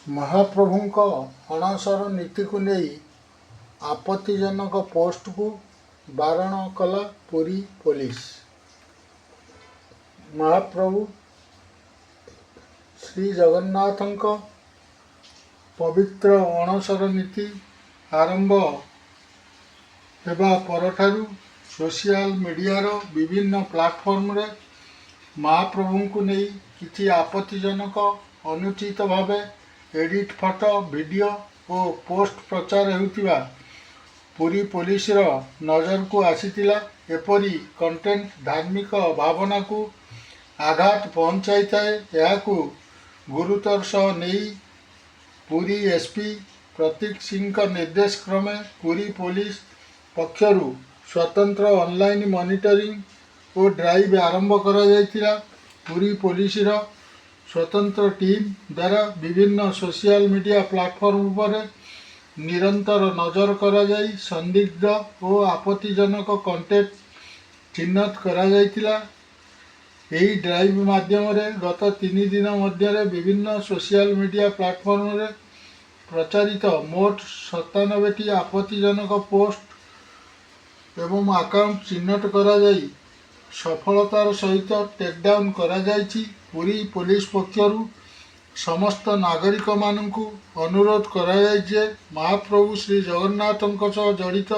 महाप्रभुଙ୍କ अणसर नीति को नहीं आपत्तिजनक पोस्ट को बारण कला पुरी पुलिस। महाप्रभु श्री जगन्नाथଙ୍କ पवित्र अणसर नीति आरंभ हेबा परठारु सोशल मीडियार विभिन्न प्लाटफॉर्म रे महाप्रभु को नहीं किछि आपत्तिजनक अनुचित भावे एडिट फोटो वीडियो और पोस्ट प्रचार होतिबा पुरी पुलिस नजर को आसीतिला। एपरी कंटेंट धार्मिक भावना को आघात पहुंचाई थाए। याकू गुरुतर सह नहीं पुरी एसपी प्रतीक सिंह निर्देश क्रमे पुरी पुलिस पक्षरु स्वतंत्र ऑनलाइन मॉनिटरिंग और ड्राइव आरंभ करा जायतिला। पुरी पुलिस स्वतंत्र टीम द्वारा विभिन्न सोशल मीडिया प्लाटफॉर्म पर निरंतर नजर करा जाई संदिग्ध और आपत्तिजनक कंटेंट चिन्हित करा जायतिला। एही ड्राइव माध्यम रे गत 3 दिन मध्य विभिन्न सोशल मीडिया प्लाटफॉर्म रे प्रचारित मोट 97टी आपत्तिजनक पोस्ट एवं अकाउंट चिन्हित करा जाई सफलतार सहित टेकडाउन करा जायछि। पुरी पुलिस पक्षरु समस्त नागरिक मानकु अनुरोध करा जायछि महाप्रभु श्री जगन्नाथଙ୍କ सह जड़ित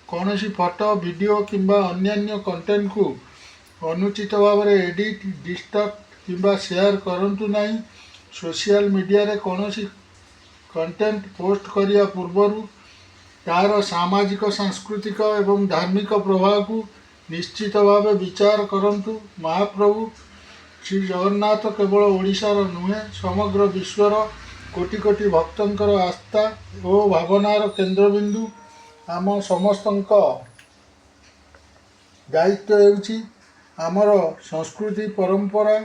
कौनसी फोटो वीडियो किंबा अन्यान्य कंटेंट को अनुचित भाव में एडिट डिस्टर्ब किंबा शेयर करंतु नहीं। सोशल मीडिया रे कौनसी कंटेंट पोस्ट करिया पूर्वरु तार सामाजिक सांस्कृतिक एवं धार्मिक प्रभाव को निश्चित भाव विचार करंतु। महाप्रभु श्री जगन्नाथ केवल ओडिशार नुहे समग्र विश्वर कोटि कोटि भक्तंकर आस्था और भावनार केंद्रबिंदु। आम समस्तंक दायित्व हेउछि आमर संस्कृति परंपरा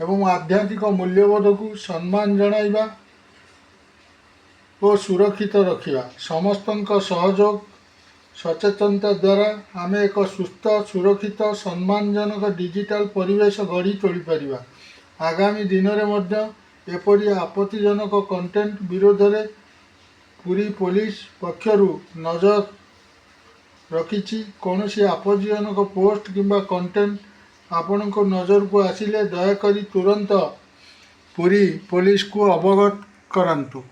एवं आध्यात्मिक मूल्यबोध को सम्मान जणाइबा और सुरक्षित रखिबा। समस्तंक सहयोग सचेतनता द्वारा आम एक सुस्थ सुरक्षित सम्मानजनक डिजिटल परिवेश गढ़ी तोली परिबा। आगामी दिन में एपरी आपत्तिजनक कंटेंट विरोध में पुरी पुलिस पक्षरु नजर रखिछि। कौनसी आपत्तिजनक पोस्ट किंबा कंटेंट आपण को नजर को आसिले दयाकरी तुरंत पुरी पुलिस को अवगत करंतु।